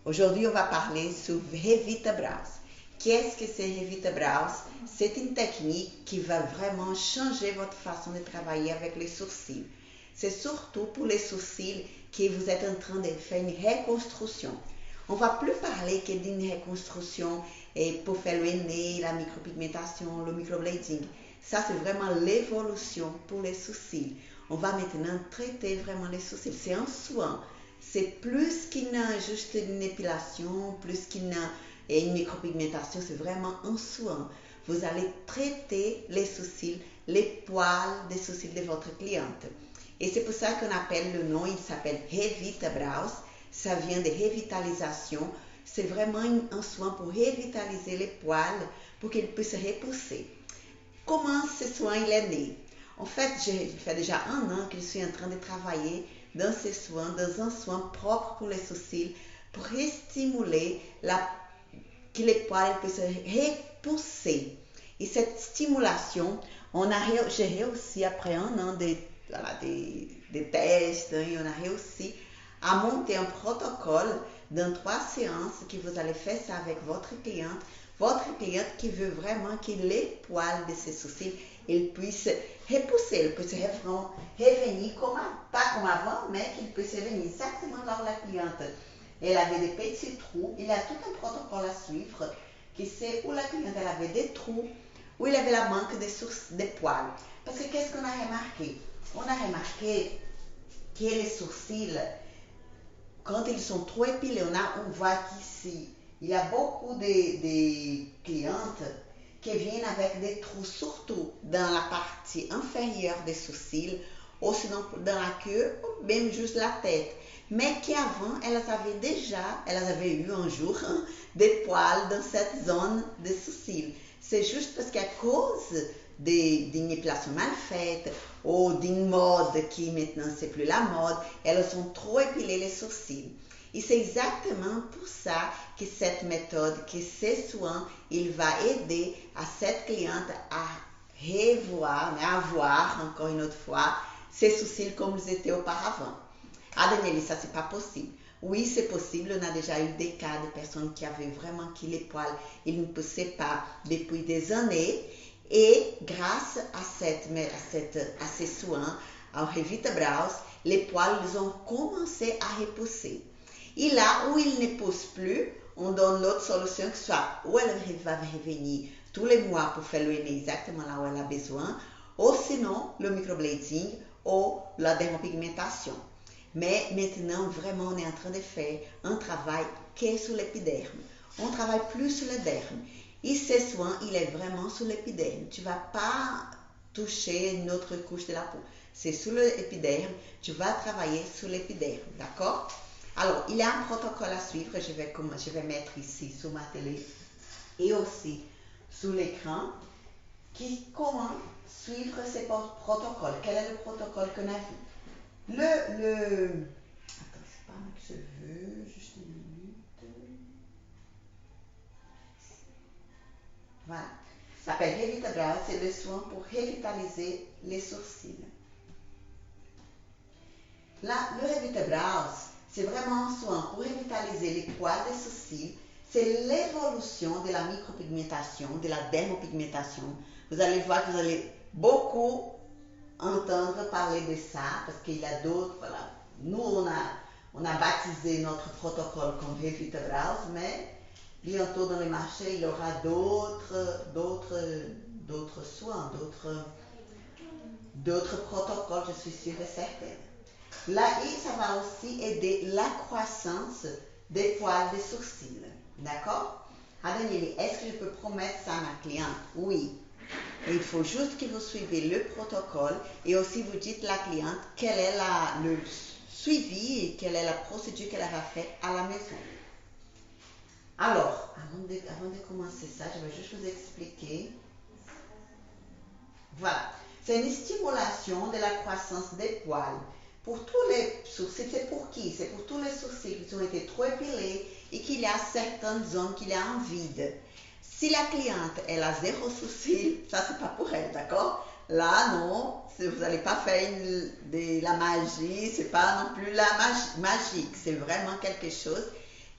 Aujourd'hui, on va parler sur Revita Brows. Qu'est-ce que c'est Revita Brows? C'est une technique qui va vraiment changer votre façon de travailler avec les sourcils. C'est surtout pour les sourcils que vous êtes en train de faire une reconstruction. On ne va plus parler que d'une reconstruction pour faire le nez, la micropigmentation, le microblading. Ça, c'est vraiment l'évolution pour les sourcils. On va maintenant traiter vraiment les sourcils. C'est un soin. C'est plus qu'une juste une épilation, plus qu'une micropigmentation. C'est vraiment un soin. Vous allez traiter les sourcils, les poils des sourcils de votre cliente. Et c'est pour ça qu'on appelle le nom, il s'appelle Revita Brows. Ça vient de revitalisation. C'est vraiment un soin pour revitaliser les poils, pour qu'ils puissent repousser. Comment ce soin il est né? En fait, j'ai fait déjà 1 an que je suis en train de travailler dans ce soin, dans un soin propre pour les sourcils, pour stimuler que les poils puissent repousser. Et cette stimulation, j'ai réussi après 1 an de tests, et on a réussi à monter un protocole dans 3 séances que vous allez faire ça avec votre cliente qui veut vraiment que les poils de ses sourcils ils puissent repousser, ils puissent revenir pas comme avant, mais qu'ils puissent revenir exactement là où la cliente elle avait des petits trous. Il y a tout un protocole à suivre qui c'est où la cliente elle avait des trous, où il avait la manque de poils. Parce que qu'est-ce qu'on a remarqué? On a remarqué que les sourcils, quand ils sont trop épilés, on voit qu'ici, il y a beaucoup de clientes qui viennent avec des trous, surtout dans la partie inférieure des sourcils, ou sinon dans la queue, ou même juste la tête. Mais qu'avant, elles avaient eu un jour des poils dans cette zone des sourcils. C'est juste parce qu'à cause d'une épilation mal faite ou d'une mode qui maintenant c'est plus la mode, elles ont trop épilé les sourcils. Et c'est exactement pour ça que cette méthode, que ce soin, il va aider à cette cliente à avoir encore une autre fois ses sourcils comme ils étaient auparavant. Ah Danielle, ça c'est pas possible. Oui, c'est possible. On a déjà eu des cas de personnes qui avaient vraiment que les poils, ils ne poussaient pas depuis des années. Et grâce à ces soins, au Revita Brows, les poils ils ont commencé à repousser. Et là où ils ne poussent plus, on donne l'autre solution que soit où elle va revenir tous les mois pour faire le nez exactement là où elle a besoin, ou sinon le microblading ou la dermopigmentation. Mais maintenant, vraiment, on est en train de faire un travail qui est sur l'épiderme. On travaille plus sur le derme. Et ce soin, il est vraiment sur l'épiderme. Tu ne vas pas toucher une autre couche de la peau. C'est sur l'épiderme. Tu vas travailler sur l'épiderme. D'accord? Alors, il y a un protocole à suivre. Je vais mettre ici sur ma télé et aussi sur l'écran. Comment suivre ces protocoles? Quel est le protocole qu'on a vu? Attends, c'est pas moi que je veux, juste une minute. Voilà. Ça s'appelle Revita Brows, c'est le soin pour revitaliser les sourcils. Là, le Revita Brows, c'est vraiment un soin pour revitaliser les poils des sourcils. C'est l'évolution de la micropigmentation, de la dermopigmentation. Vous allez voir que vous allez beaucoup entendre parler de ça, parce qu'il y a d'autres, voilà. Nous, on a baptisé notre protocole comme Revita Brows, mais bientôt dans les marchés, il y aura d'autres soins, d'autres protocoles, je suis sûre et certaine. Là, ça va aussi aider la croissance des poils des sourcils. D'accord? Ah, Danielle, est-ce que je peux promettre ça à ma cliente? Oui. Et il faut juste que vous suivez le protocole et aussi vous dites à la cliente quel est le suivi et quelle est la procédure qu'elle aura faite à la maison. Alors, avant de commencer ça, je vais juste vous expliquer. Voilà. C'est une stimulation de la croissance des poils. Pour tous les sourcils, c'est pour qui? C'est pour tous les sourcils qui ont été trop épilés et qu'il y a certaines zones qu'il y a un vide. Si la cliente elle a 0 sourcils, ça c'est pas pour elle, d'accord? Là non, vous n'allez pas faire de la magie, c'est pas non plus la magique, c'est vraiment quelque chose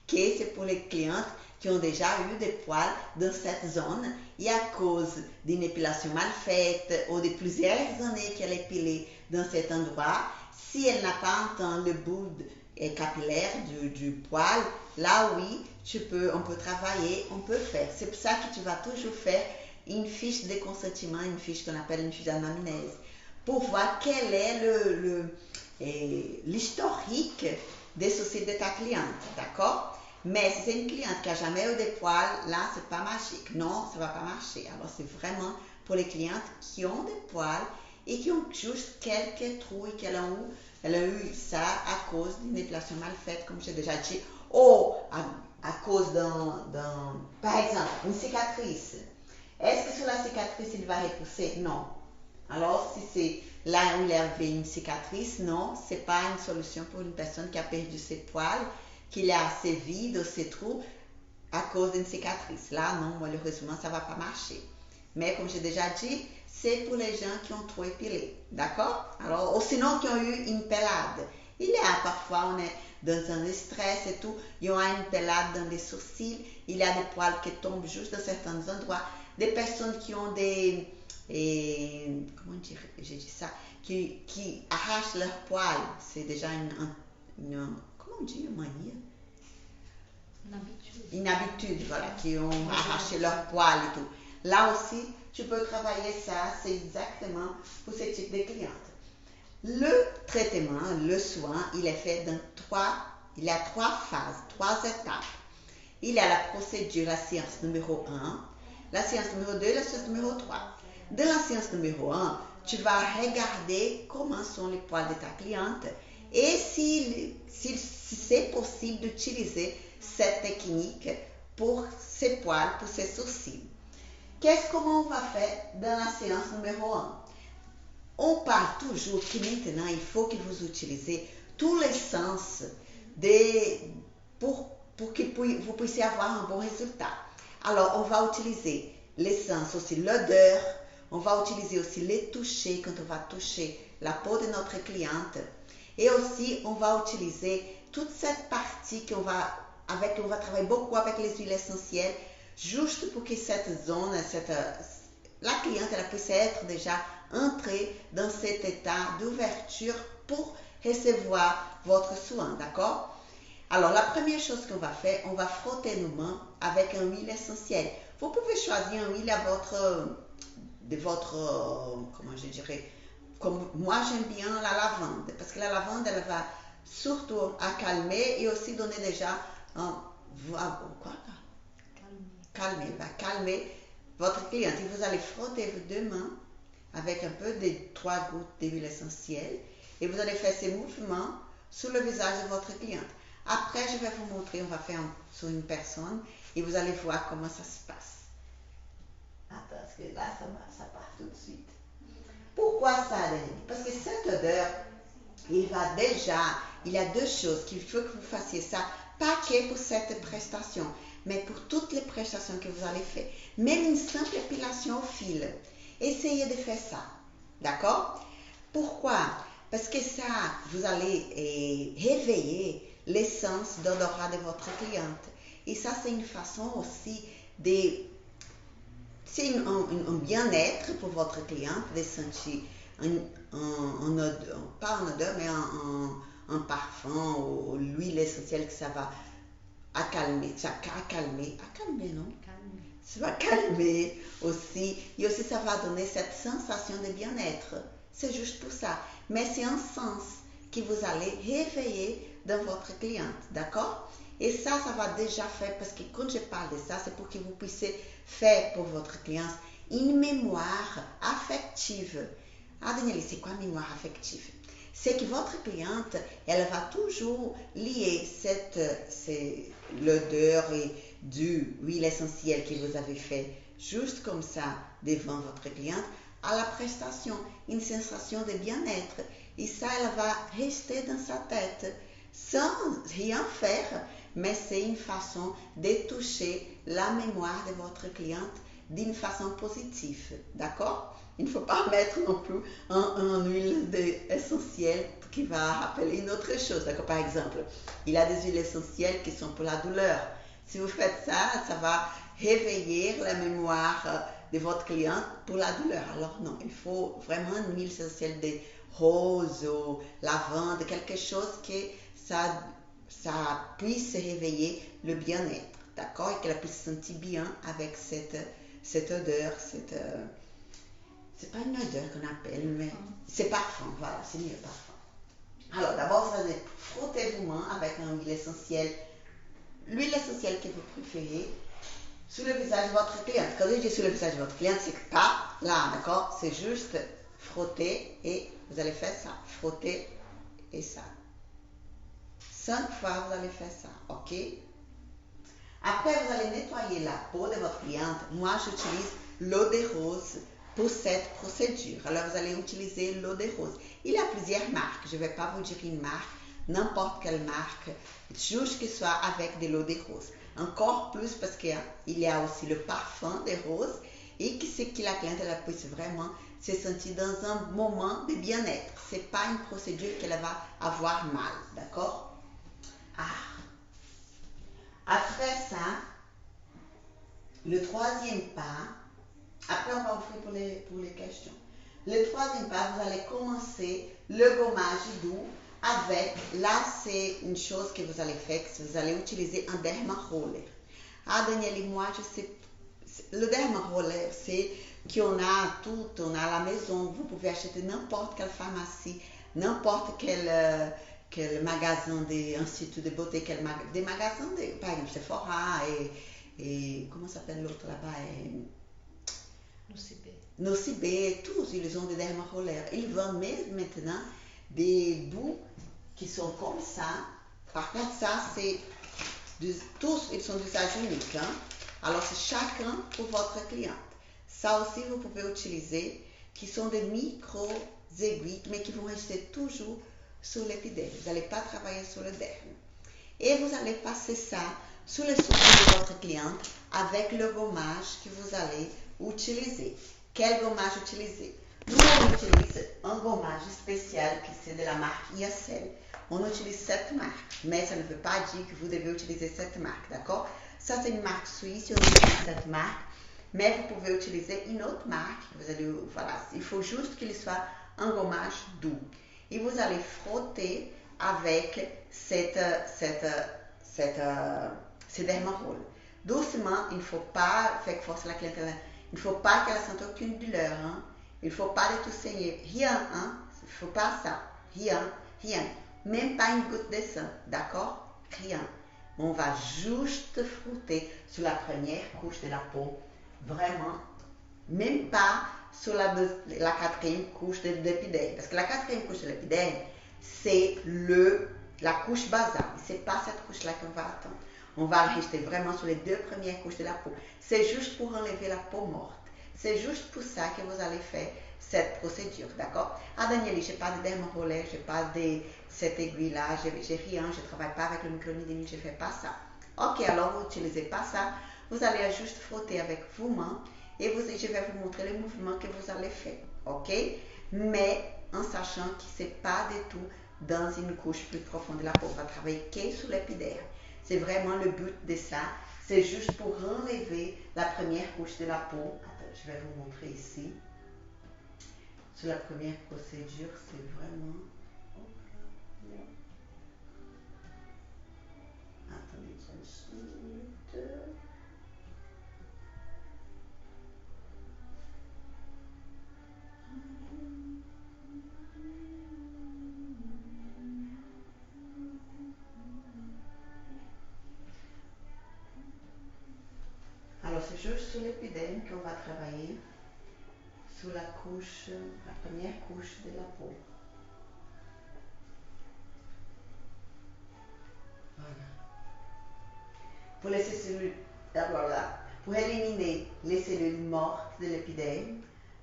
que c'est pour les clientes qui ont déjà eu des poils dans cette zone et à cause d'une épilation mal faite ou de plusieurs années qu'elle est épilée dans cet endroit, si elle n'a pas atteint le bout capillaire du poil, là oui, on peut travailler, on peut faire. C'est pour ça que tu vas toujours faire une fiche de consentement, une fiche qu'on appelle une fiche d'anamnèse, pour voir quel est l'historique des soucis de ta cliente, d'accord? Mais si c'est une cliente qui n'a jamais eu des poils, là, c'est pas magique. Non, ça va pas marcher. Alors, c'est vraiment pour les clientes qui ont des poils et qui ont juste quelques trous et qu'elle a eu ça à cause d'une épilation mal faite, comme j'ai déjà dit, ou à cause par exemple, une cicatrice. Est-ce que sur la cicatrice, il va repousser? Non. Alors, si c'est là où il y avait une cicatrice, non, c'est pas une solution pour une personne qui a perdu ses poils, qu'il a assez vide, ses trous, à cause d'une cicatrice. Là, non, malheureusement, ça va pas marcher. Mais comme j'ai déjà dit, c'est pour les gens qui ont trop épilé, d'accord? Alors, ou sinon qui ont eu une pelade. Il y a parfois, on est dans un stress et tout, il y a une pelade dans les sourcils, il y a des poils qui tombent juste dans certains endroits. Des personnes qui ont comment dire, j'ai dit ça, qui arrachent leurs poils, c'est déjà comment on dit, une manie? Une habitude, voilà, qui ont arraché leurs poils et tout. Là aussi, tu peux travailler ça, c'est exactement pour ce type de cliente. Le traitement, le soin, il est fait il y a 3 phases, 3 étapes. Il y a la procédure, la séance numéro 1, la séance numéro 2 et la séance numéro 3. Dans la séance numéro 1, tu vas regarder comment sont les poils de ta cliente et si c'est possible d'utiliser cette technique pour ses poils, pour ses sourcils. Comment on va faire dans la séance numéro 1? On parle toujours que maintenant, il faut que vous utilisez tous les sens pour que vous puissiez avoir un bon résultat. Alors, on va utiliser les sens aussi, l'odeur, on va utiliser aussi les touchés quand on va toucher la peau de notre cliente. Et aussi, on va utiliser toute cette partie on va travailler beaucoup avec les huiles essentielles, juste pour que cette zone, la cliente, elle puisse être déjà entrée dans cet état d'ouverture pour recevoir votre soin, d'accord? Alors, la première chose qu'on va faire, on va frotter nos mains avec une huile essentielle. Vous pouvez choisir une huile comment je dirais, comme moi j'aime bien la lavande, parce que la lavande, elle va surtout calmer et aussi donner déjà calmer votre cliente. Et vous allez frotter vos 2 mains avec un peu de 3 gouttes d'huile essentielle et vous allez faire ces mouvements sur le visage de votre cliente. Après, je vais vous montrer, on va faire sur une personne et vous allez voir comment ça se passe. Attends, parce que là, ça part tout de suite. Pourquoi ça, Denis? Parce que cette odeur, il y a 2 choses qu'il faut que vous fassiez ça, pas que pour cette prestation, mais pour toutes les prestations que vous allez faire. Même une simple épilation au fil. Essayez de faire ça. D'accord? Pourquoi? Parce que ça, vous allez réveiller l'essence d'odorat de votre cliente. Et ça, c'est une façon aussi c'est un bien-être pour votre cliente de sentir un odeur, pas un odeur, mais un parfum ou l'huile essentielle que ça va calmer, non? Ça va calmer aussi. Et aussi, ça va donner cette sensation de bien-être. C'est juste pour ça. Mais c'est un sens que vous allez réveiller dans votre cliente, d'accord? Et ça va déjà faire, parce que quand je parle de ça, c'est pour que vous puissiez faire pour votre cliente une mémoire affective. Ah, Danielle, c'est quoi mémoire affective? C'est que votre cliente, elle va toujours lier l'odeur et d'huile essentielle que vous avez fait juste comme ça devant votre cliente à la prestation, une sensation de bien-être. Et ça, elle va rester dans sa tête sans rien faire, mais c'est une façon de toucher la mémoire de votre cliente d'une façon positive, d'accord? Il ne faut pas mettre non plus un huile essentielle qui va rappeler une autre chose, d'accord? Par exemple, il y a des huiles essentielles qui sont pour la douleur. Si vous faites ça, ça va réveiller la mémoire de votre client pour la douleur. Alors non, il faut vraiment une huile essentielle de rose ou lavande, quelque chose que ça puisse réveiller le bien-être, d'accord? Et qu'elle puisse se sentir bien avec cette odeur, c'est pas une odeur qu'on appelle, mais c'est parfum, voilà, c'est mieux parfum. Alors d'abord, vous allez frotter vos mains avec une huile essentielle, l'huile essentielle que vous préférez, sur le visage de votre cliente. Quand je dis sur le visage de votre cliente, c'est pas là, d'accord? C'est juste frotter et vous allez faire ça, frotter et ça. 5 fois, vous allez faire ça, ok? Après, vous allez nettoyer la peau de votre cliente. Moi, j'utilise l'eau de rose pour cette procédure. Alors, vous allez utiliser l'eau de rose. Il y a plusieurs marques. Je ne vais pas vous dire une marque, n'importe quelle marque, juste que ce soit avec de l'eau de rose. Encore plus parce qu'il y a aussi le parfum de rose et que c'est que la cliente elle puisse vraiment se sentir dans un moment de bien-être. Ce n'est pas une procédure qu'elle va avoir mal, d'accord? Après ça, le troisième pas, après on va ouvrir pour les questions. Le troisième pas, vous allez commencer le gommage doux avec, là c'est une chose que vous allez faire, que vous allez utiliser un dermaroller. Ah Daniel et moi, je sais, le dermaroller c'est qu'on a tout, on a à la maison, vous pouvez acheter n'importe quelle pharmacie, n'importe quel magasin des instituts de beauté, des magasins, par exemple Sephora et comment s'appelle l'autre là-bas? Nocibé, tous ils ont des dermarollers. Ils vendent même maintenant des bouts qui sont comme ça. Par contre, ça, c'est tous, ils sont d'usage unique. Hein? Alors, c'est chacun pour votre cliente. Ça aussi, vous pouvez utiliser, qui sont des micro-aiguilles, mais qui vont rester toujours sur l'épiderme. Vous n'allez pas travailler sur le derme. Et vous allez passer ça sur les sourcils de votre cliente avec le gommage que vous allez utiliser. Quel gommage utiliser? Nous, on utilise un gommage spécial qui c'est de la marque Yacel. On utilise cette marque, mais ça ne veut pas dire que vous devez utiliser cette marque, d'accord? Ça, c'est une marque suisse, on utilise cette marque, mais vous pouvez utiliser une autre marque. Vous allez, voilà, il faut juste qu'il soit un gommage doux. Et vous allez frotter avec ces dermaroles. Doucement, il ne faut pas faire force à la clientèle. Il ne faut pas qu'elle sente aucune douleur. Hein? Il ne faut pas de tout saigner. Rien. Hein? Il ne faut pas ça. Rien. Rien. Même pas une goutte de sang. D'accord? Rien. On va juste frotter sur la première couche de la peau. Vraiment. Même pas sur la quatrième couche de l'épiderme. Parce que la quatrième couche de l'épiderme, c'est la couche basale. Ce n'est pas cette couche-là qu'on va attendre. On va rester vraiment sur les 2 premières couches de la peau. C'est juste pour enlever la peau morte. C'est juste pour ça que vous allez faire cette procédure, d'accord? Ah Danieli, je n'ai pas de dermaroller, je n'ai pas de cette aiguille-là, j'ai rien, je ne travaille pas avec le microneedling, je ne fais pas ça. Ok, alors vous n'utilisez pas ça. Vous allez juste frotter avec vos mains et je vais vous montrer les mouvements que vous allez faire, ok? Mais en sachant que ce n'est pas du tout dans une couche plus profonde de la peau. On va travailler que sur l'épiderme. C'est vraiment le but de ça. C'est juste pour enlever la première couche de la peau. Attends, je vais vous montrer ici. Sur la première procédure, c'est vraiment... Attendez une minute. Alors, c'est juste sur l'épiderme qu'on va travailler, sur la première couche de la peau. Voilà. Pour laisser cellules, alors là, pour éliminer les cellules mortes de l'épiderme,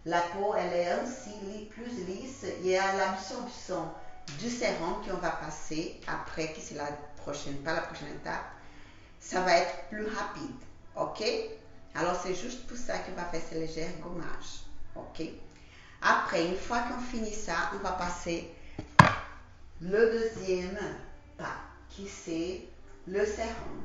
la peau elle est ainsi plus lisse. Il y a l'absorption du sérum qu'on va passer après, que c'est la prochaine, pas la prochaine étape. Ça va être plus rapide, ok? Alors, c'est juste pour ça qu'on va faire ce léger gommage. OK? Après, une fois qu'on finit ça, on va passer le deuxième pas, qui c'est le sérum.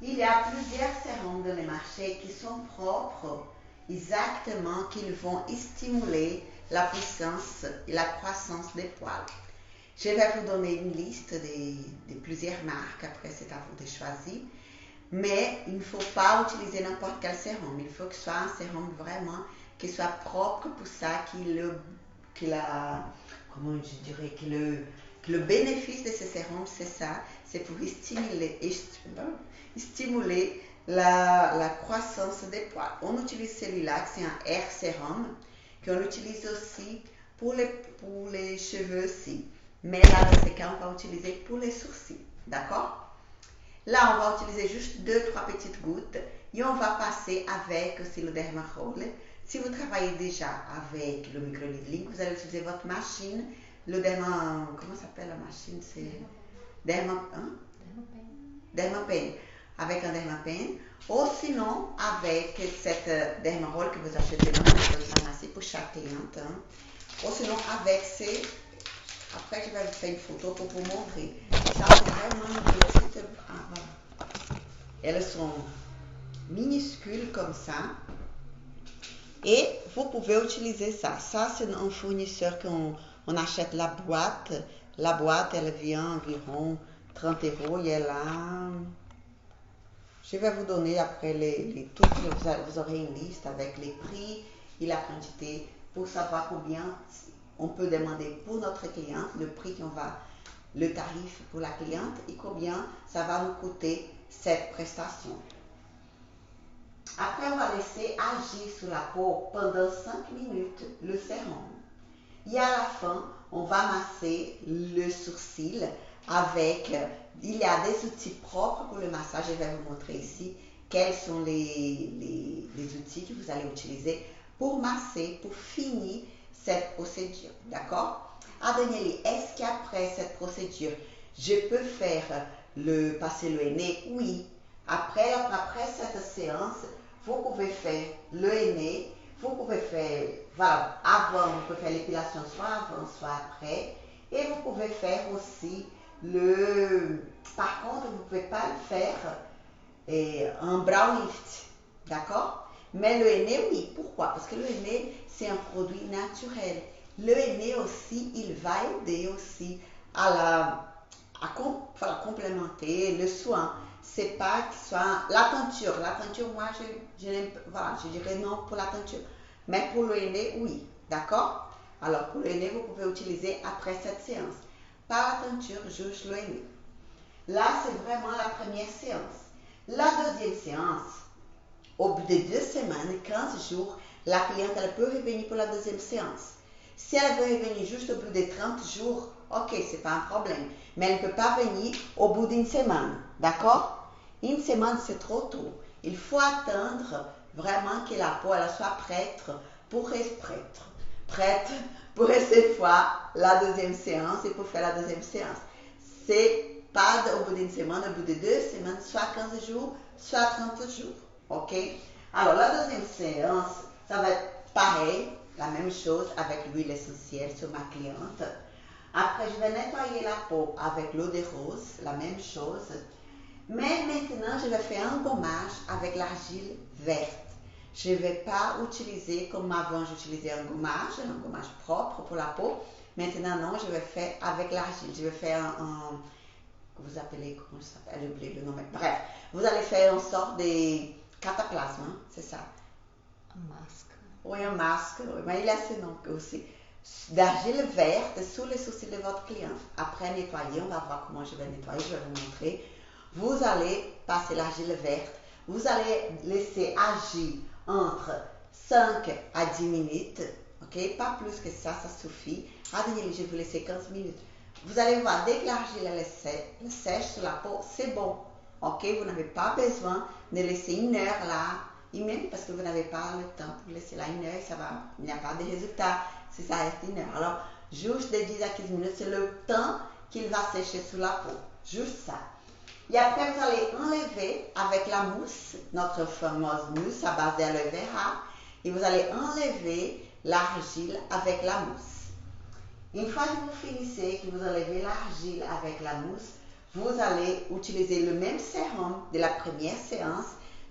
Il y a plusieurs sérums dans les marchés qui sont propres exactement, qu'ils vont stimuler la puissance et la croissance des poils. Je vais vous donner une liste de plusieurs marques, après c'est à vous de choisir. Mais il ne faut pas utiliser n'importe quel sérum. Il faut que ce soit un sérum vraiment qui soit propre pour ça, comment je dirais, que le bénéfice de ce sérum, c'est ça, c'est pour stimuler la croissance des poils. On utilise celui-là, c'est un air sérum, qu'on utilise aussi pour les cheveux aussi. Mais là, dans ce cas, on va utiliser pour les sourcils. D'accord? Là, on va utiliser juste 2-3 petites gouttes et on va passer avec aussi le Dermaroll. Si vous travaillez déjà avec le microneedling, vous allez utiliser votre machine, comment s'appelle la machine? C'est Dermapen. Avec un Dermapen. Ou sinon, avec cette Dermaroll que vous achetez dans la pharmacie pour chaque cliente. Ou sinon, avec ces... Après, je vais vous faire une photo pour vous montrer. Ça, c'est vraiment une petite... voilà. Elles sont minuscules comme ça. Et vous pouvez utiliser ça. Ça, c'est un fournisseur qu'on achète la boîte. La boîte, elle vient environ 30 €. Et elle a... Je vais vous donner après vous aurez une liste avec les prix et la quantité pour savoir combien on peut demander pour notre cliente, le tarif pour la cliente et combien ça va nous coûter cette prestation. Après, on va laisser agir sur la peau pendant 5 minutes le sérum. Et à la fin, on va masser le sourcil avec... Il y a des outils propres pour le massage. Je vais vous montrer ici quels sont les outils que vous allez utiliser pour masser, pour finir cette procédure. D'accord? Ah, Danieli, est-ce qu'après cette procédure, je peux passer le henné? Oui. Après cette séance, vous pouvez faire le henné. Vous pouvez faire, voilà, avant, vous pouvez faire l'épilation soit avant, soit après. Et vous pouvez faire aussi par contre, vous ne pouvez pas le faire un brow lift. D'accord? Mais le henné, oui. Pourquoi? Parce que le henné, c'est un produit naturel. Le henné aussi, il va aider aussi à complémenter le soin. C'est pas que soit la teinture. La teinture, moi, je dirais non pour la teinture. Mais pour le henné, oui. D'accord? Alors, pour le henné, vous pouvez utiliser après cette séance. Pas la teinture, juste le henné. Là, c'est vraiment la première séance. La deuxième séance, au bout de 2 semaines, 15 jours, la cliente, elle peut revenir pour la deuxième séance. Si elle veut revenir juste au bout de 30 jours, ok, c'est pas un problème. Mais elle ne peut pas venir au bout d'une semaine. D'accord? Une semaine, c'est trop tôt. Il faut attendre vraiment que la peau elle soit prête pour cette fois la deuxième séance et pour faire la deuxième séance. C'est pas au bout d'une semaine, au bout de 2 semaines, soit 15 jours, soit 30 jours. Ok? Alors, la deuxième séance, ça va être pareil, la même chose avec l'huile essentielle sur ma cliente. Après, je vais nettoyer la peau avec l'eau de rose, la même chose. Mais maintenant, je vais faire un gommage avec l'argile verte. Je ne vais pas utiliser comme avant, j'utilisais un gommage propre pour la peau. Maintenant, non, je vais faire avec l'argile. Je vais faire vous appelez, comment ça s'appelle? J'ai oublié le nom. Bref, vous allez faire une sorte de cataplasme, hein? C'est ça. Un masque. Oui, un masque, oui. Mais il a ce nom aussi. D'argile verte sous les sourcils de votre client. Après nettoyer, on va voir comment je vais nettoyer, je vais vous montrer. Vous allez passer l'argile verte. Vous allez laisser agir entre 5 à 10 minutes. Ok? Pas plus que ça suffit. Ah, Daniel, je vais vous laisser 15 minutes. Vous allez voir, dès que l'argile est sèche sur la peau, c'est bon. Ok? Vous n'avez pas besoin de laisser 1 heure là. Et même parce que vous n'avez pas le temps pour laisser là 1 heure, il n'y a pas de résultat si ça reste 1 heure. Alors, juste de 10 à 15 minutes, c'est le temps qu'il va sécher sur la peau. Juste ça. Et après, vous allez enlever avec la mousse, notre fameuse mousse à base d'aloe vera, et vous allez enlever l'argile avec la mousse. Une fois que vous finissez, que vous enlevez l'argile avec la mousse, vous allez utiliser le même sérum de la première séance.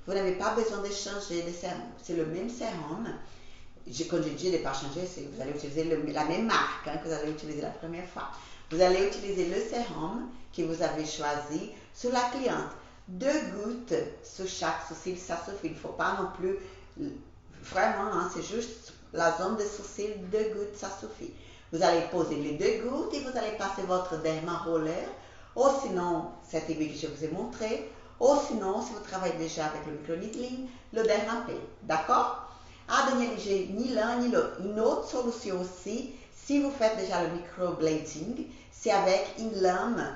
Vous n'avez pas besoin de changer de sérum. C'est le même sérum. Quand je dis de ne pas changer, c'est que vous allez utiliser la même marque que vous allez utiliser la première fois. Vous allez utiliser le sérum que vous avez choisi sur la cliente. 2 gouttes sur chaque sourcil, ça suffit. Il ne faut pas non plus, vraiment, c'est juste la zone de sourcil, 2 gouttes, ça suffit. Vous allez poser les 2 gouttes et vous allez passer votre derma roller, ou sinon, cette huile que je vous ai montré, ou sinon, si vous travaillez déjà avec le microneedling, le dermapen. D'accord? Ah, Daniel, j'ai ni l'un ni l'autre. Une autre solution aussi, si vous faites déjà le microblading, c'est avec une lame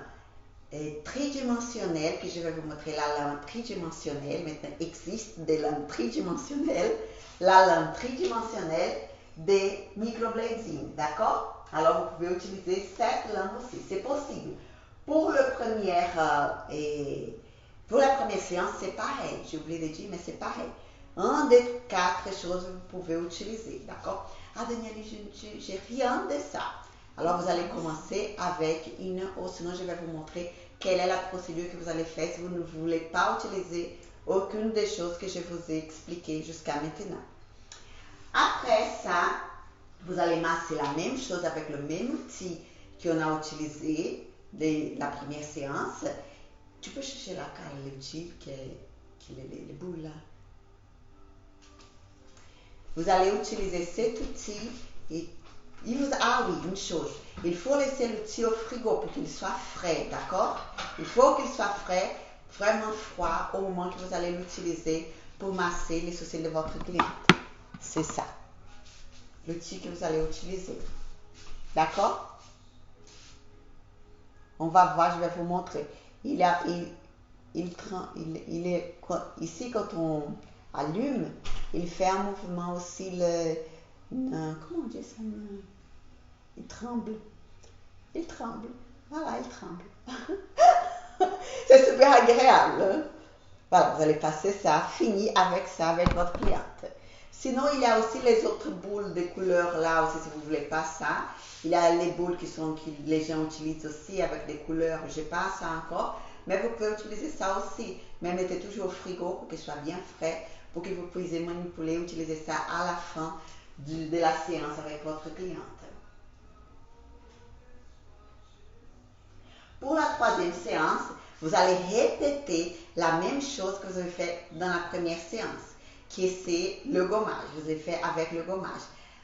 tridimensionnelle, que je vais vous montrer la lame tridimensionnelle. Maintenant, existe des lames tridimensionnelles. La lame tridimensionnelle des microblading, d'accord? Alors, vous pouvez utiliser cette lame aussi, c'est possible. Pour la première séance, c'est pareil. J'ai oublié de dire, mais c'est pareil. Un des 4 choses que vous pouvez utiliser, d'accord? Ah, Daniel, j'ai rien de ça. Alors, vous allez commencer avec une, ou sinon, je vais vous montrer quelle est la procédure que vous allez faire si vous ne voulez pas utiliser aucune des choses que je vous ai expliquées jusqu'à maintenant. Après ça, vous allez masser la même chose avec le même outil qu'on a utilisé de la première séance. Tu peux chercher la carte, l'outil qui est les boules là. Vous allez utiliser cet outil et ah oui, une chose, il faut laisser l'outil au frigo pour qu'il soit frais, d'accord? Il faut qu'il soit frais, vraiment froid au moment que vous allez l'utiliser pour masser les sourcils de votre cliente. C'est ça, l'outil que vous allez utiliser. D'accord? On va voir, je vais vous montrer. Ici, quand on allume, il fait un mouvement aussi, comment on dit ça? Il tremble. Il tremble. Voilà, il tremble. C'est super agréable. Hein? Voilà, vous allez passer ça, fini avec ça, avec votre cliente. Sinon, il y a aussi les autres boules de couleurs là aussi, si vous ne voulez pas ça. Il y a les boules que les gens utilisent aussi avec des couleurs, je n'ai pas ça encore. Mais vous pouvez utiliser ça aussi. Mais mettez toujours au frigo pour qu'il soit bien frais, pour que vous puissiez manipuler, utiliser ça à la fin de la séance avec votre cliente. Pour la 3e séance, vous allez répéter la même chose que vous avez fait dans la première séance, qui c'est le gommage. Vous avez fait avec le gommage.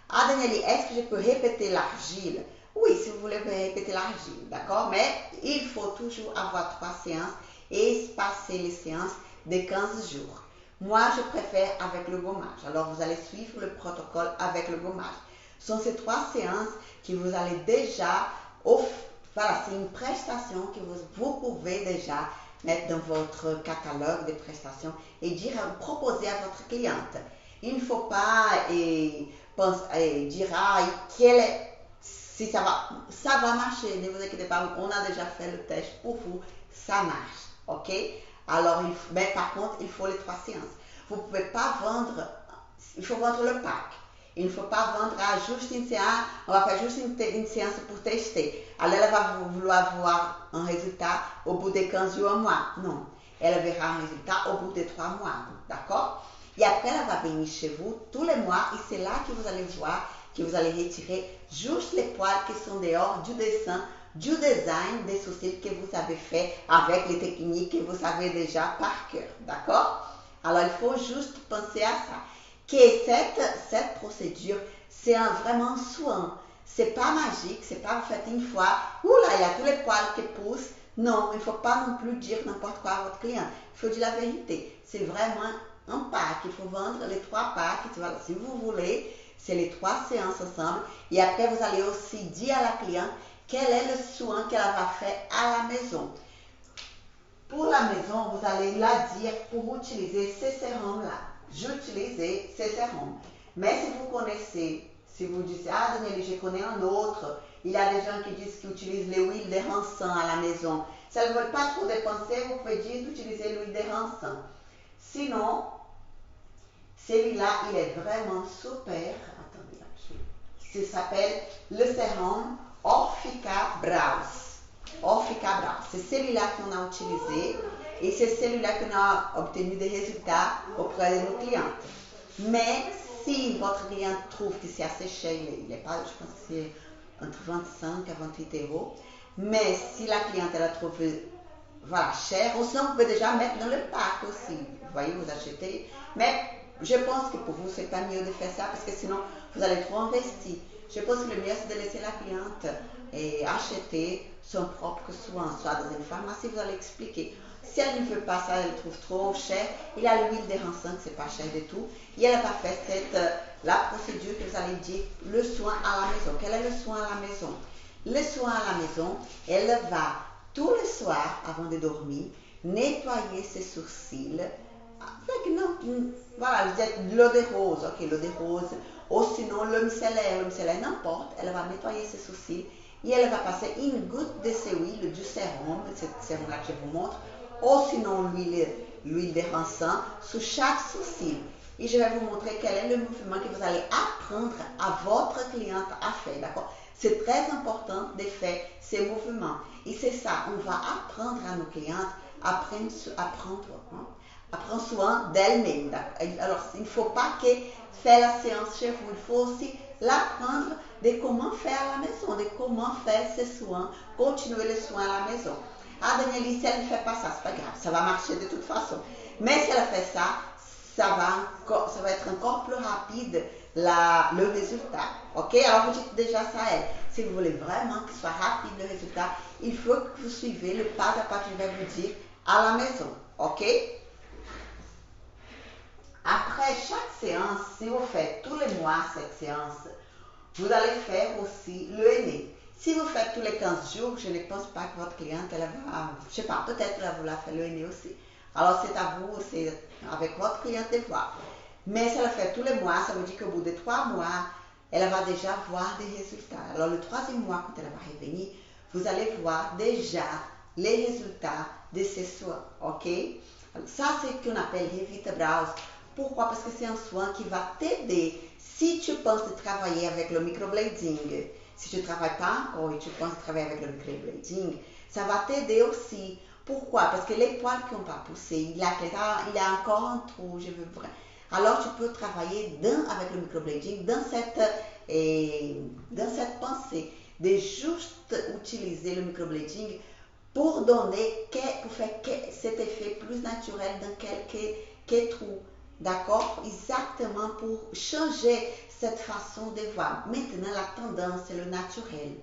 Ah, Danielle, est-ce que je peux répéter l'argile? Oui, si vous voulez répéter l'argile, d'accord? Mais il faut toujours avoir 3 séances et espacer les séances de 15 jours. Moi, je préfère avec le gommage. Alors, vous allez suivre le protocole avec le gommage. Ce sont ces 3 séances que vous allez déjà offrir. Voilà, c'est une prestation que vous pouvez déjà mettre dans votre catalogue de prestations et proposer à votre cliente. Il ne faut pas dire si ça va marcher, ne vous inquiétez pas, on a déjà fait le test pour vous, ça marche, ok? Alors, mais par contre, il faut les 3 séances. Vous ne pouvez pas vendre, il faut vendre le pack. Il ne faut pas vendre juste une séance, on va faire juste une séance pour tester. Alors, elle va vouloir voir un résultat au bout de 15 jours, un mois. Non, elle verra un résultat au bout de 3 mois, d'accord? Et après, elle va venir chez vous tous les mois et c'est là que vous allez voir que vous allez retirer juste les poils qui sont dehors du dessin, du design des sourcils que vous avez fait avec les techniques que vous savez déjà par cœur, d'accord? Alors, il faut juste penser à ça. Que cette procédure, c'est vraiment un soin. C'est pas magique, c'est pas fait une fois, oula, il y a tous les poils qui poussent. Non, il ne faut pas non plus dire n'importe quoi à votre client. Il faut dire la vérité. C'est vraiment un pack. Il faut vendre les 3 packs. Voilà, si vous voulez, c'est les 3 séances ensemble. Et après, vous allez aussi dire à la cliente quel est le soin qu'elle va faire à la maison. Pour la maison, vous allez la dire pour utiliser ces sérums-là. J'utilise ces sérums. Mais si vous connaissez, si vous dites, ah Daniel, je connais un autre, il y a des gens qui disent qu'ils utilisent les huiles de raisin à la maison. Si elles ne veulent pas trop dépenser, vous pouvez dire d'utiliser l'huile dérançant. Sinon, celui-là, il est vraiment super. Attendez, là, ça s'appelle le sérum Orfica Braus. Orfica Braus. C'est celui-là qu'on a utilisé et c'est celui-là qu'on a obtenu des résultats auprès de nos clientes. Mais si votre cliente trouve que c'est assez cher, il est pas, je pense que c'est entre 25 à 28 euros. Mais si la cliente elle a trouvé voilà, cher, ou sinon vous pouvez déjà mettre dans le pack aussi. Vous voyez, vous achetez. Mais je pense que pour vous, c'est pas mieux de faire ça parce que sinon vous allez trop investir. Je pense que le mieux c'est de laisser la cliente acheter son propre soin, soit dans une pharmacie, vous allez expliquer. Si elle ne veut pas ça, elle trouve trop cher, il y a l'huile dérançante, c'est pas cher du tout. Et elle va faire la procédure que vous allez dire, le soin à la maison. Quel est le soin à la maison? Le soin à la maison, elle va tous les soirs, avant de dormir, nettoyer ses sourcils. Avec voilà, l'eau de rose, ok, l'eau de rose, ou sinon l'eau micellaire, n'importe, elle va nettoyer ses sourcils et elle va passer une goutte de ces huiles, du sérum, ce sérum-là que je vous montre, ou sinon l'huile dérançant sur chaque sourcil. Et je vais vous montrer quel est le mouvement que vous allez apprendre à votre cliente à faire, d'accord? C'est très important de faire ces mouvements. Et c'est ça, on va apprendre à nos clientes à prendre soin d'elles-mêmes. Alors, il ne faut pas que faire la séance chez vous, il faut aussi l'apprendre de comment faire à la maison, de comment faire ses soins, continuer les soins à la maison. Ah, Danielle, si elle ne fait pas ça, c'est pas grave, ça va marcher de toute façon. Mais si elle fait ça, ça va être encore plus rapide le résultat. Ok? Alors vous dites déjà ça à elle. Si vous voulez vraiment que ce soit rapide le résultat, il faut que vous suivez le pas à pas que je vais vous dire à la maison. Ok? Après chaque séance, si vous faites tous les mois cette séance, vous allez faire aussi le henné. Si vous faites tous les 15 jours, je ne pense pas que votre cliente, elle va, je sais pas, peut-être elle va vouloir faire le henné aussi. Alors c'est à vous, c'est avec votre cliente de voir. Mais si elle fait tous les mois, ça veut dire qu'au bout de 3 mois, elle va déjà voir des résultats. Alors le 3e mois, quand elle va revenir, vous allez voir déjà les résultats de ces soins. Ok? Alors, ça, c'est ce qu'on appelle Revita Braus. Pourquoi? Parce que c'est un soin qui va t'aider si tu penses travailler avec le microblading. Si tu ne travailles pas encore et tu penses travailler avec le microblading, ça va t'aider aussi. Pourquoi? Parce que les poils qui n'ont pas poussé, il y a encore un trou, je veux vraiment. Alors tu peux travailler avec le microblading dans cette pensée de juste utiliser le microblading pour faire cet effet plus naturel dans quelques trous. D'accord? Exactement pour changer cette façon de voir. Maintenant, la tendance, c'est le naturel.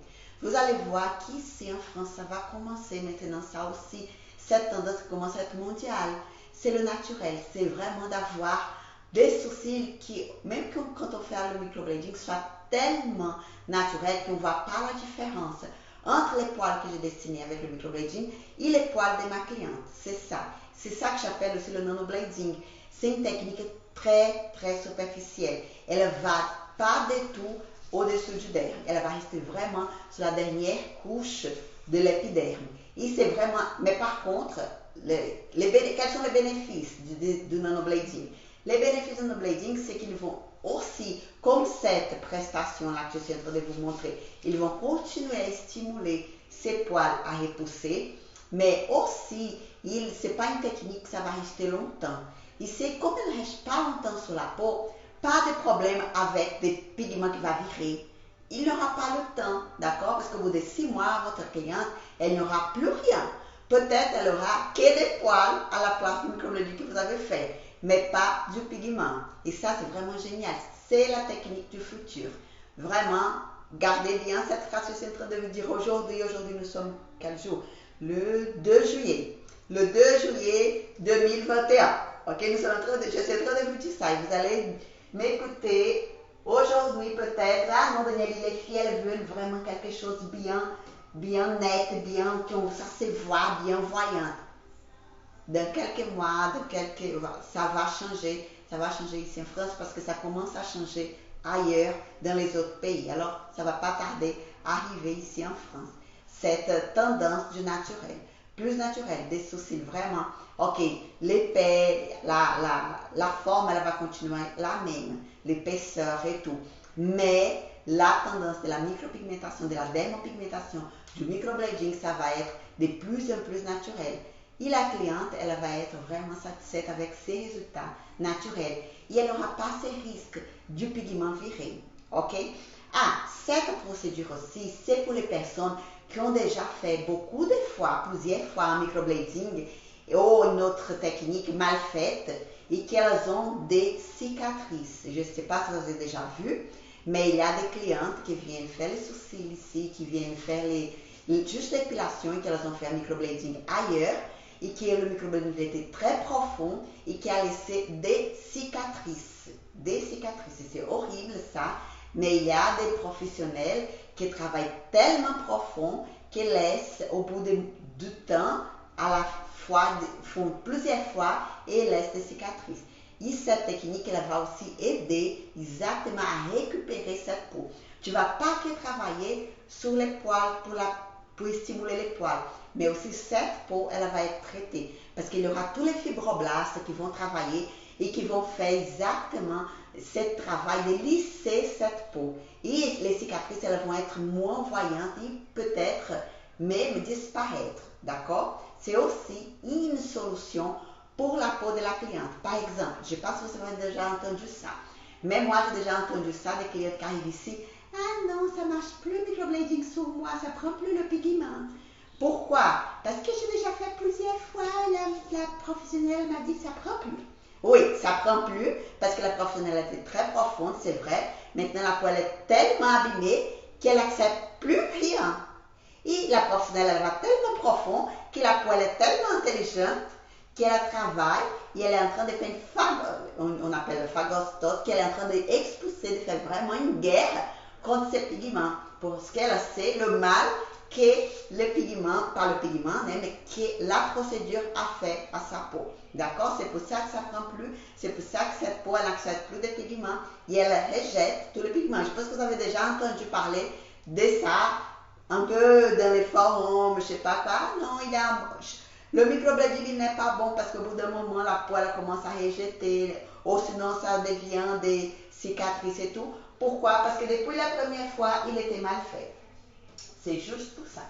Vous allez voir qu'ici en France, ça va commencer maintenant, ça aussi, cette tendance commence à être mondiale. C'est le naturel, c'est vraiment d'avoir des sourcils qui, même quand on fait le microblading, soit tellement naturel qu'on ne voit pas la différence entre les poils que j'ai dessinés avec le microblading et les poils de ma cliente. C'est ça. C'est ça que j'appelle aussi le nanoblading. C'est une technique très, très superficielle. Elle ne va pas du tout au-dessus du derme. Elle va rester vraiment sur la dernière couche de l'épiderme. Et c'est vraiment, mais par contre, quels sont les bénéfices du nanoblading? Les bénéfices du nanoblading, c'est qu'ils vont aussi, comme cette prestation-là que je suis en train de vous montrer, ils vont continuer à stimuler ces poils à repousser, mais aussi, ce n'est pas une technique que ça va rester longtemps. Et c'est comme elle ne reste pas longtemps sur la peau, pas de problème avec des pigments qui vont virer. Il n'aura pas le temps, d'accord? Parce qu'au bout de 6 mois, votre cliente, elle n'aura plus rien. Peut-être elle aura que des poils à la place du microblading que vous avez fait, mais pas du pigment. Et ça, c'est vraiment génial. C'est la technique du futur. Vraiment, gardez bien cette phrase que je suis en train de vous dire aujourd'hui. Aujourd'hui, nous sommes quel jour? Le 2 juillet. Le 2 juillet 2021. Ok, je suis en train de vous dire ça. Et vous allez m'écouter aujourd'hui peut-être. Ah non, Danielle, les filles, elles veulent vraiment quelque chose bien net, ça se voit, bien voyant. Dans quelques mois, ça va changer ici en France parce que ça commence à changer ailleurs dans les autres pays. Alors, ça ne va pas tarder à arriver ici en France. Cette tendance du naturel. plus naturels, des sourcils vraiment, ok, l'épais, la forme, elle va continuer la même, l'épaisseur et tout. Mais la tendance de la micropigmentation, de la dermopigmentation, du microblading, ça va être de plus en plus naturel. Et la cliente, elle va être vraiment satisfaite avec ses résultats naturels. Et elle n'aura pas ces risques du pigment viré. Ok? Ah, cette procédure aussi, c'est pour les personnes qui ont déjà fait beaucoup de fois, plusieurs fois un microblading ou une autre technique mal faite et qu'elles ont des cicatrices. Je ne sais pas si vous avez déjà vu, mais il y a des clientes qui viennent faire les sourcils ici, qui viennent faire juste l'épilation et qu'elles ont fait un microblading ailleurs et que le microblading était très profond et qui a laissé des cicatrices. Des cicatrices, c'est horrible ça, mais il y a des professionnels qui travaillent tellement profond qu'ils laissent au bout du temps, à la fois, font plusieurs fois et laissent des cicatrices. Et cette technique, elle va aussi aider exactement à récupérer cette peau. Tu ne vas pas que travailler sur les poils pour stimuler les poils, mais aussi cette peau, elle va être traitée. Parce qu'il y aura tous les fibroblastes qui vont travailler et qui vont faire exactement ce travail de lisser cette peau. Et les cicatrices, elles vont être moins voyantes et peut-être même disparaître. D'accord? C'est aussi une solution pour la peau de la cliente. Par exemple, je ne sais pas si vous avez déjà entendu ça, mais moi j'ai déjà entendu ça des clientes qui arrivent ici. Ah non, ça ne marche plus le microblading sur moi, ça ne prend plus le pigment. Pourquoi? Parce que j'ai déjà fait plusieurs fois, la professionnelle m'a dit que ça ne prend plus. Oui, ça ne prend plus parce que la professionnelle était très profonde, c'est vrai. Maintenant, la peau est tellement abîmée qu'elle n'accepte plus rien. Et la professionnelle, elle va tellement profond que la peau est tellement intelligente qu'elle travaille et elle est en train de faire on appelle le phagostose, qu'elle est en train d'expulser, de faire vraiment une guerre contre ces pigments. Parce qu'elle sait le mal que le pigment, pas le pigment, mais que la procédure a fait à sa peau. D'accord? C'est pour ça que ça ne prend plus, c'est pour ça que cette peau, elle n'accepte plus de pigments et elle rejette tout le pigment. Je pense que vous avez déjà entendu parler de ça un peu dans les forums, je sais pas quoi. Non, le microblading n'est pas bon parce qu'au bout d'un moment, la peau elle commence à rejeter, ou sinon ça devient des cicatrices et tout. Pourquoi? Parce que depuis la première fois, il était mal fait. C'est juste pour ça.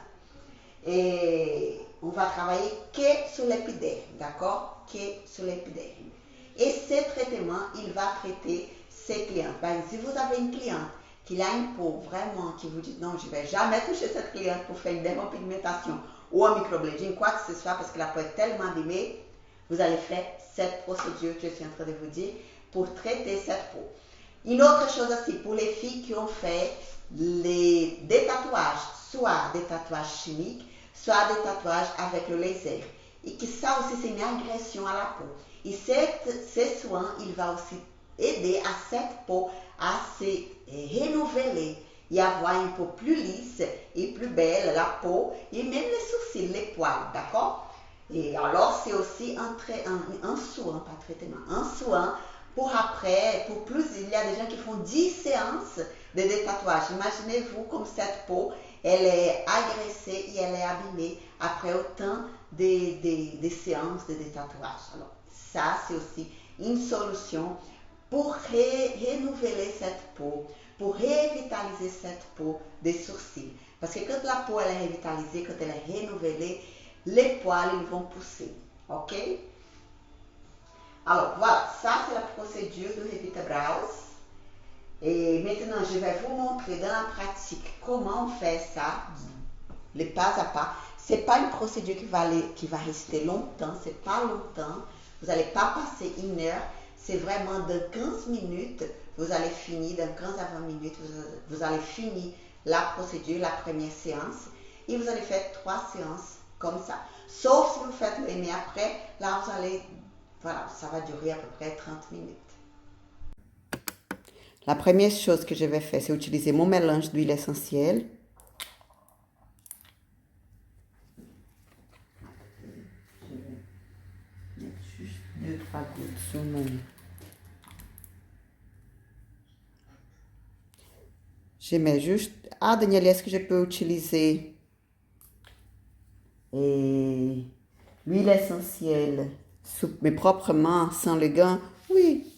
Et on va travailler que sur l'épiderme, d'accord? Que sur l'épiderme. Et ce traitement, il va traiter ses clients. Par exemple, si vous avez une cliente qui a une peau vraiment, qui vous dit non, je ne vais jamais toucher cette cliente pour faire une dermopigmentation ou un microblading, quoi que ce soit, parce que la peau est tellement abîmée, vous allez faire cette procédure que je suis en train de vous dire pour traiter cette peau. Une autre chose aussi, pour les filles qui ont fait des tatouages, soit des tatouages chimiques, soit des tatouages avec le laser. Et que ça aussi, c'est une agression à la peau. Et ces soins, il va aussi aider à cette peau à se renouveler et avoir une peau plus lisse et plus belle, la peau, et même les sourcils, les poils, d'accord? Et alors, c'est aussi un soin, pas traitement, un soin pour après, pour plus, il y a des gens qui font 10 séances de détatouage. Imaginez-vous comme cette peau, elle est agressée et elle est abîmée après autant de séances de détatouage. Alors, ça, c'est aussi une solution pour renouveler cette peau, pour revitaliser cette peau des sourcils. Parce que quand la peau elle est revitalisée, quand elle est renouvelée, les poils ils vont pousser. Ok? Alors voilà, ça c'est la procédure do Revita Brows. Et maintenant, je vais vous montrer dans la pratique comment on fait ça, le pas à pas. C'est pas une procédure qui va rester longtemps, c'est pas longtemps. Vous n'allez pas passer une heure. C'est vraiment de 15 minutes, vous allez finir, dans 15 à 20 minutes, vous allez finir la procédure, la première séance. Et vous allez faire 3 séances comme ça. Sauf si vous faites le mais après, là vous allez, voilà, ça va durer à peu près 30 minutes. La première chose que je vais faire, c'est utiliser mon mélange d'huile essentielle. Je vais mettre juste 2-3 gouttes sur mon... Je mets juste... Ah, Daniela, est-ce que je peux utiliser Et l'huile essentielle, sous mes propres mains, sans le gant, oui.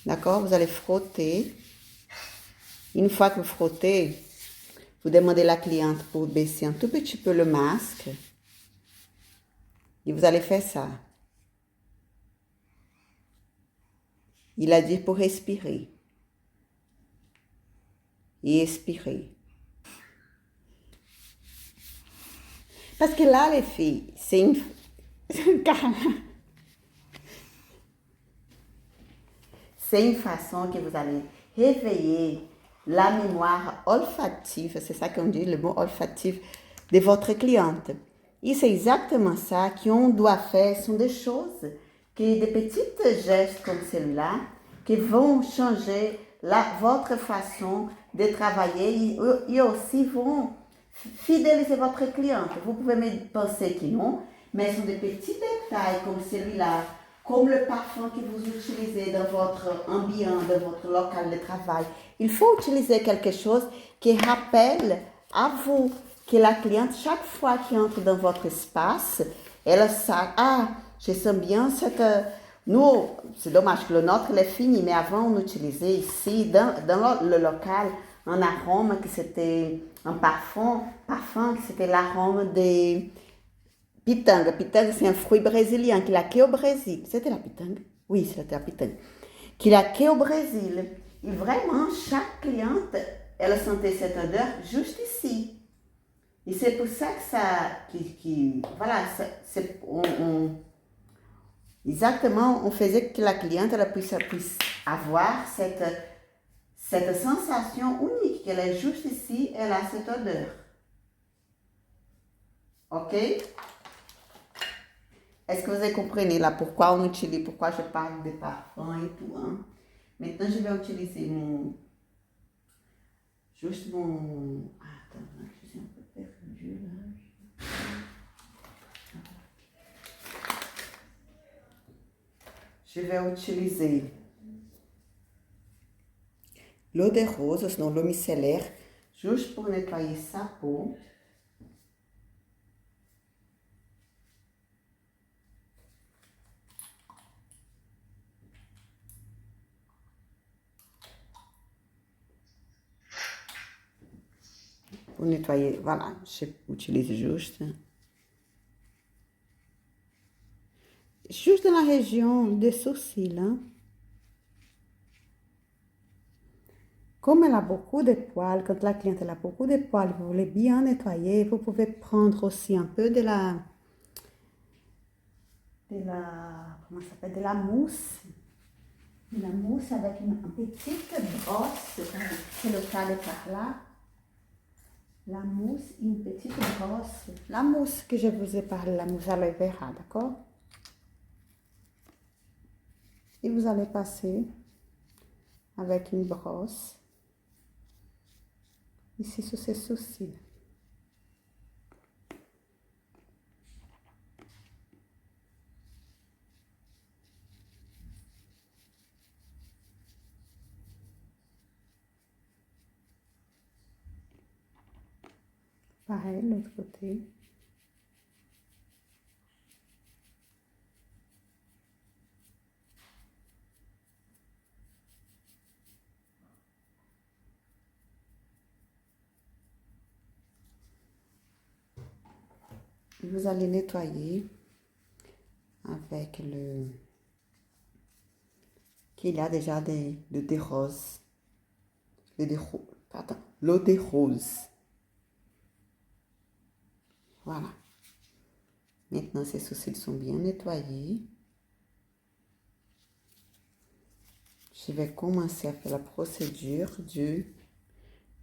D'accord? Vous allez frotter. Une fois que vous frottez, vous demandez à la cliente pour baisser un tout petit peu le masque. Et vous allez faire ça. Il a dit pour respirer. Et expirer. Parce que là, les filles, c'est une... c'est une façon que vous allez réveiller la mémoire olfactive, c'est ça qu'on dit, le mot olfactif, de votre cliente. Et c'est exactement ça qu'on doit faire. Ce sont des choses, des petits gestes comme celui-là, qui vont changer votre façon de travailler et aussi vont fidéliser votre cliente. Vous pouvez me penser que non, mais ce sont des petits détails comme celui-là, comme le parfum que vous utilisez dans votre ambiance, dans votre local de travail. Il faut utiliser quelque chose qui rappelle à vous que la cliente, chaque fois qu'elle entre dans votre espace, elle sait, ah, je sens bien cette... Nous, c'est dommage que le nôtre il est fini, mais avant on utilisait ici, dans le local, un arôme qui c'était un parfum qui c'était l'arôme des pitanga. Pitanga, c'est un fruit brésilien qu'il a qu'au Brésil. C'était la pitanga? Oui, c'était la pitanga. Qu'il a qu'au Brésil. Et vraiment, chaque cliente, elle sentait cette odeur juste ici. Et c'est pour ça que ça, voilà, exactement, on faisait que la cliente elle puisse avoir cette sensation unique, qu'elle est juste ici, elle a cette odeur. Ok? Est-ce que vous avez compris là pourquoi on utilise, pourquoi je parle de parfum et tout, hein? Maintenant, je vais utiliser juste mon... Attends, je suis un peu perdue là. Je vais utiliser l'eau de rose, sinon l'eau micellaire, juste pour nettoyer sa peau. Pour nettoyer, voilà, j'utilise juste dans la région des sourcils, hein. Comme elle a beaucoup de poils, quand la cliente elle a beaucoup de poils, vous voulez bien nettoyer, vous pouvez prendre aussi un peu de la comment ça s'appelle, de la mousse. De la mousse avec une petite brosse, c'est le cas de par là. La mousse, une petite brosse. La mousse que je vous ai parlé, la mousse aloe vera, d'accord? Et vous allez passer avec une brosse ici sur ces sourcils. Pareil, l'autre côté. Vous allez nettoyer avec qu'il y a déjà des roses. L'eau des roses. Voilà. Maintenant, ces sourcils sont bien nettoyés. Je vais commencer à faire la procédure du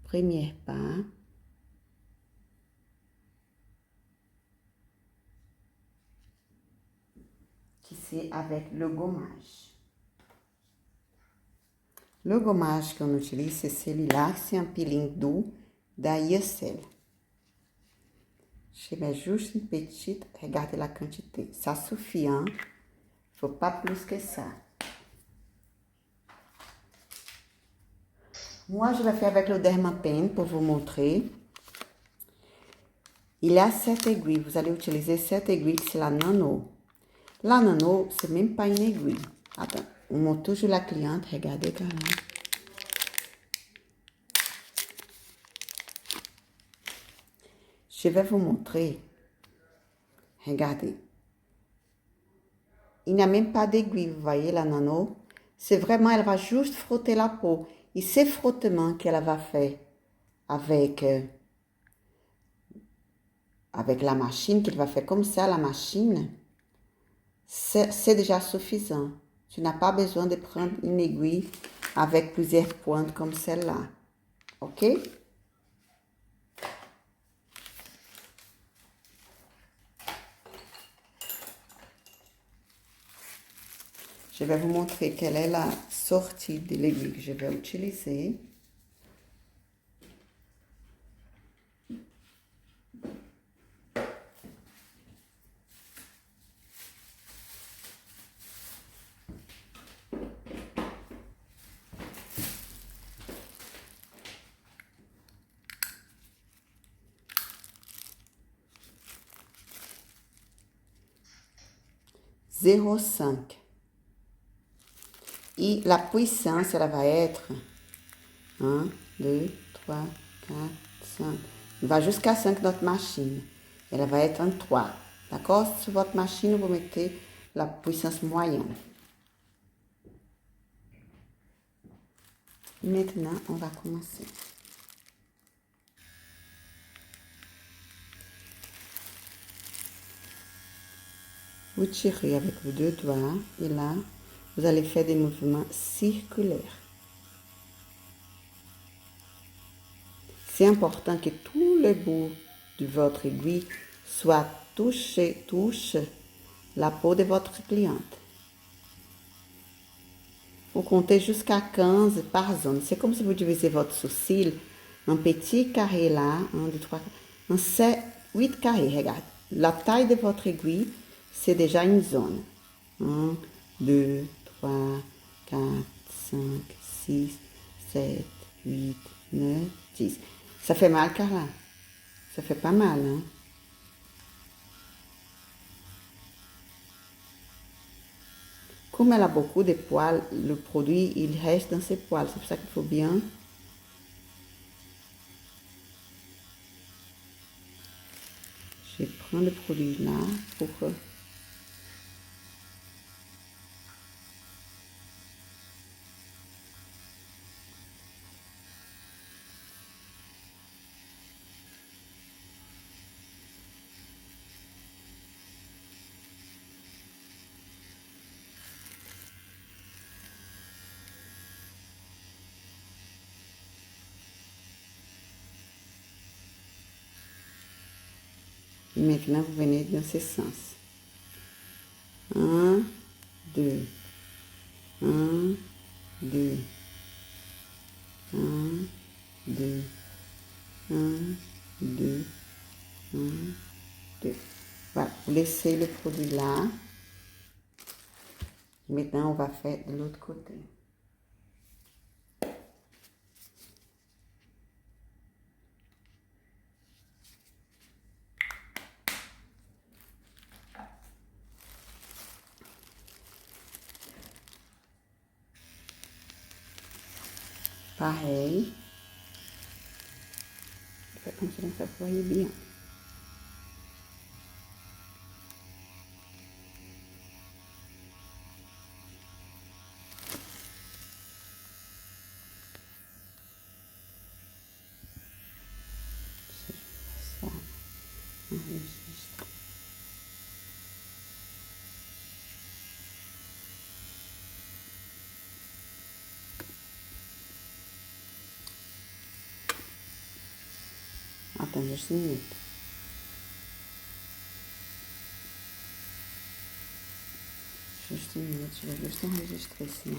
premier pas. Qui c'est avec le gommage. Le gommage qu'on utilise, c'est celui-là, c'est un peeling doux d'Ayacel. Je mets juste une petite, regardez la quantité, ça suffit, hein? Faut pas plus que ça. Moi, je vais faire avec le Dermapen pour vous montrer. Il y a 7 aiguilles. Vous allez utiliser 7 aiguilles, c'est la nano. La nano, c'est même pas une aiguille. Attends, on montre toujours la cliente. Regardez, Carla. Je vais vous montrer. Regardez. Il n'y a même pas d'aiguille, vous voyez, la nano. C'est vraiment, elle va juste frotter la peau. Et ces frottements qu'elle va faire avec la machine, qu'elle va faire comme ça, la machine, c'est déjà suffisant. Tu n'as pas besoin de prendre une aiguille avec plusieurs pointes comme celle-là. OK? Je vais vous montrer quelle est la sortie de l'aiguille que je vais utiliser. Zéro virgule cinq. Et la puissance, elle va être 1, 2, 3, 4, 5. Elle va jusqu'à 5 notre machine. Elle va être en 3. D'accord? Sur votre machine, vous mettez la puissance moyenne. Maintenant, on va commencer. Vous tirez avec vos deux doigts et là, vous allez faire des mouvements circulaires. C'est important que tous les bouts de votre aiguille soient touche la peau de votre cliente. Vous comptez jusqu'à 15 par zone. C'est comme si vous divisez votre sourcil en petits carrés là, 1, 2, 3, en 7, 8 carrés, regarde. La taille de votre aiguille, c'est déjà une zone. 1, 2, 3, 4, 5, 6, 7, 8, 9, 10. Ça fait mal, Carla? Ça fait pas mal, hein? Comme elle a beaucoup de poils, le produit, il reste dans ses poils. C'est pour ça qu'il faut bien. Je prends le produit là pour que... Et maintenant, vous venez dans ce sens. 1, 2. 1, 2. 1, 2. 1, 2. 1, 2. Voilà, vous laissez le produit là. Maintenant, on va faire de l'autre côté. Pareil. Fais comme si ça voyait bien. Ça, enregistre. Attends juste une minute. Juste une minute, je vais juste enregistrer sinon.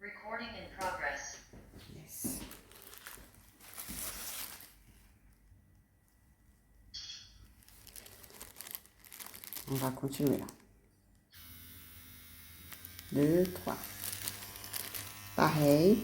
Recording in progress. Yes. On va continuer là. 2, 3. Pareil.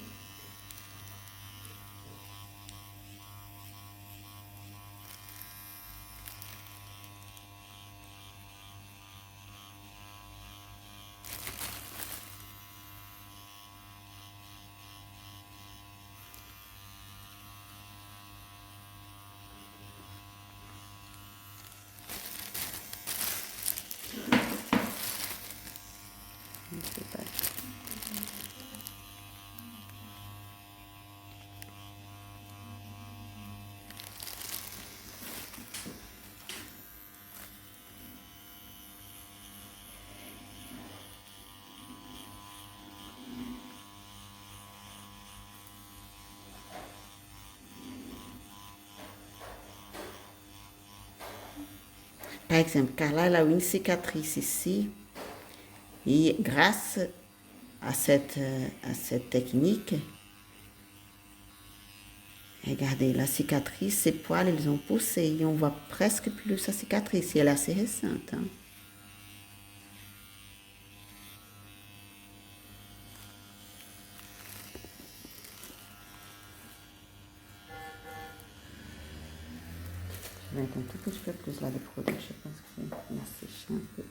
Par exemple, Carla, elle a une cicatrice ici. Et grâce à cette technique, regardez la cicatrice, ses poils, ils ont poussé. Et on voit presque plus sa cicatrice. Et elle est assez récente. Hein? Je vais mettre un tout petit peu plus là de produit. Je pense que je vais assécher un peu.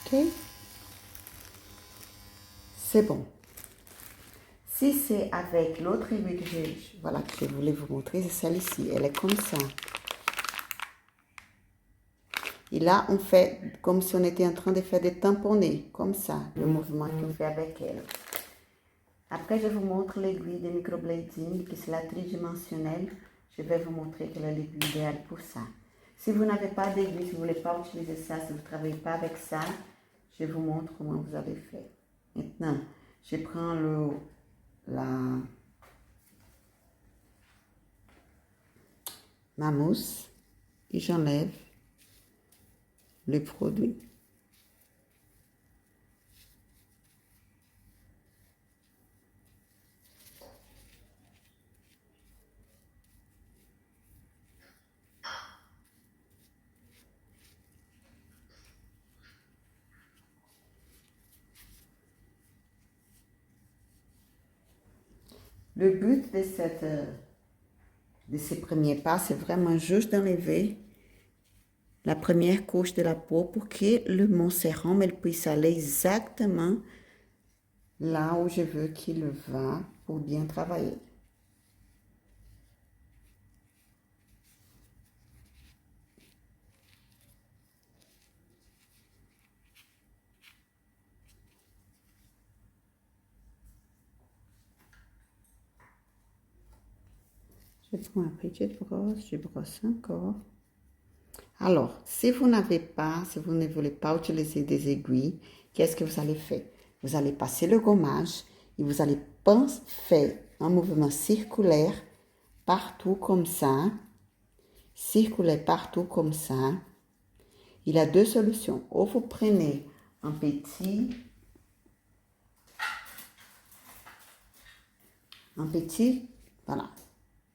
Ok, c'est bon. Si c'est avec l'autre aiguille que je voulais vous montrer, c'est celle-ci. Elle est comme ça. Et là, on fait comme si on était en train de faire des tamponnés, comme ça, le mouvement qu'on fait avec elle. Après, je vous montre l'aiguille de microblading, qui c'est la tridimensionnelle. Je vais vous montrer quelle est l'aiguille idéale pour ça. Si vous n'avez pas d'aiguille, si vous ne voulez pas utiliser ça, si vous ne travaillez pas avec ça, je vous montre comment vous allez faire. Maintenant, je prends ma mousse et j'enlève le produit. Le but de ces premiers pas, c'est vraiment juste d'enlever la première couche de la peau pour que le Montserrat puisse aller exactement là où je veux qu'il va pour bien travailler. Je prends une petite brosse, je brosse encore. Alors, si vous ne voulez pas utiliser des aiguilles, qu'est-ce que vous allez faire? Vous allez passer le gommage et vous allez faire un mouvement circulaire partout comme ça. Circulaire partout comme ça. Il y a deux solutions. Ou vous prenez un petit voilà,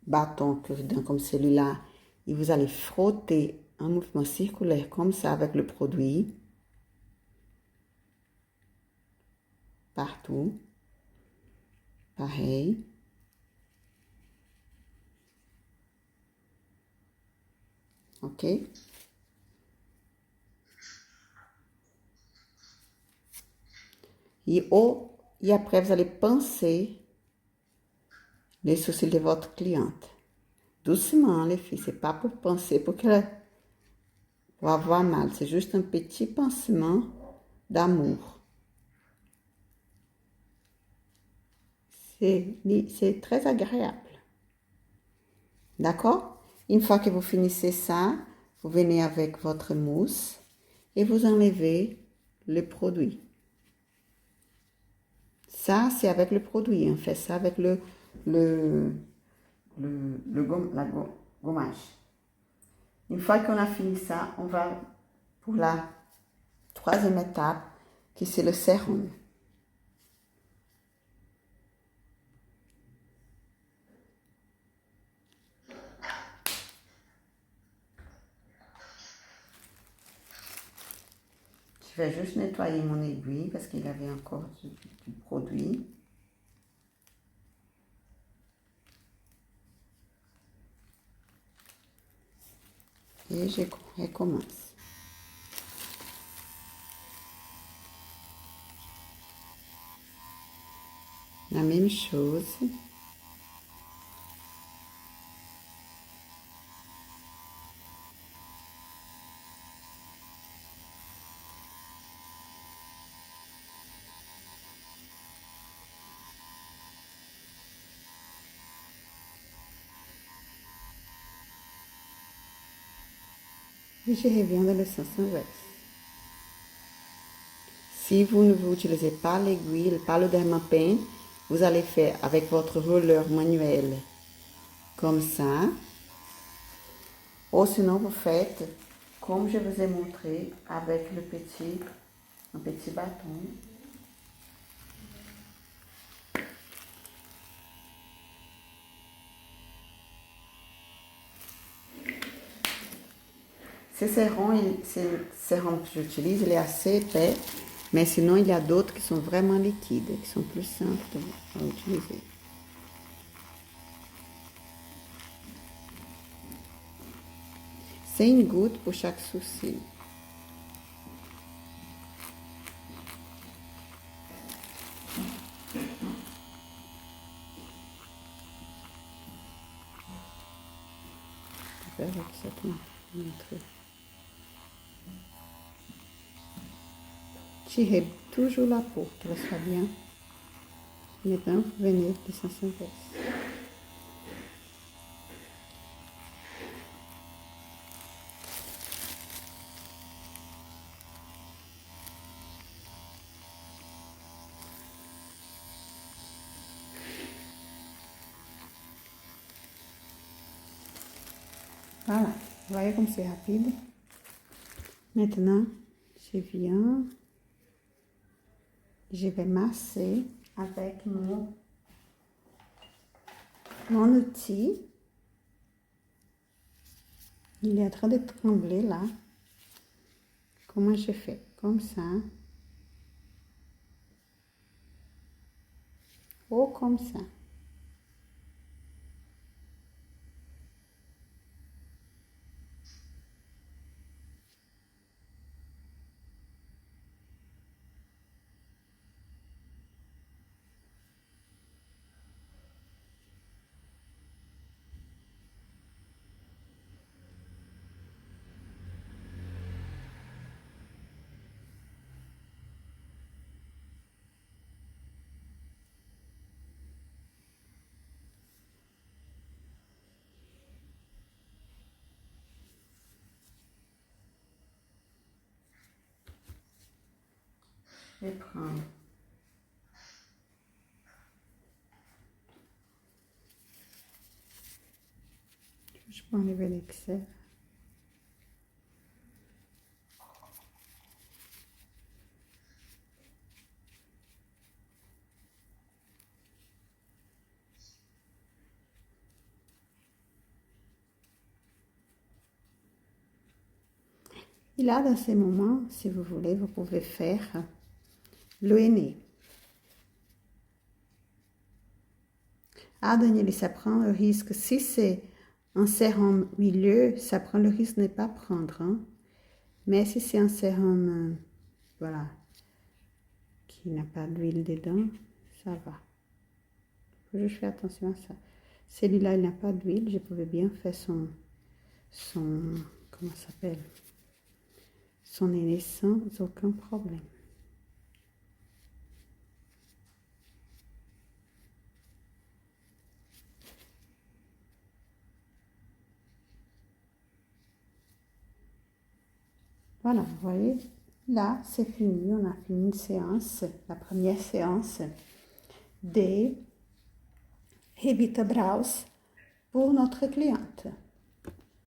bâton comme celui-là et vous allez frotter un mouvement circulaire comme ça avec le produit partout. Pareil. Ok? Et après, vous allez pincer les sourcils de votre cliente. Doucement, les filles. C'est pas pour pincer, pour avoir mal. C'est juste un petit pansement d'amour. C'est très agréable. D'accord? Une fois que vous finissez ça, vous venez avec votre mousse et vous enlevez le produit. Ça, c'est avec le produit. On fait ça avec gommage. Une fois qu'on a fini ça, on va pour la troisième étape, qui c'est le sérum. Je vais juste nettoyer mon aiguille parce qu'il y avait encore du produit. Et je recommence. La même chose. Et je reviens dans le sens inverse. Si vous ne vous utilisez pas l'aiguille, pas le dermapen, vous allez faire avec votre rouleur manuel comme ça. Ou sinon vous faites comme je vous ai montré avec un petit bâton. Ce sérum que j'utilise, il est assez épais, mais sinon il y a d'autres qui sont vraiment liquides, qui sont plus simples à utiliser. C'est une goutte pour chaque sourcil. Je vais avec cette montre. Tirez toujours la peau, que ça soit bien. Maintenant, vous venez de sens inverse. Voilà, vous voyez comme c'est rapide. Maintenant, je vais masser avec mon outil. Il est en train de trembler là. Comment je fais? Comme ça. Ou comme ça. Je vais prendre je peux enlever l'excès. Et là, dans ces moments, si vous voulez, vous pouvez faire le henné. Ah, Daniel, ça prend le risque. Si c'est un sérum huileux, ça prend le risque de ne pas prendre. Hein? Mais si c'est un sérum, voilà, qui n'a pas d'huile dedans, ça va. Il faut juste faire attention à ça. Celui-là, il n'a pas d'huile. Je pouvais bien faire comment ça s'appelle? son aîné sans aucun problème. Voilà, vous voyez, là, c'est fini. On a fini une séance, la première séance des Evita Brows pour notre cliente.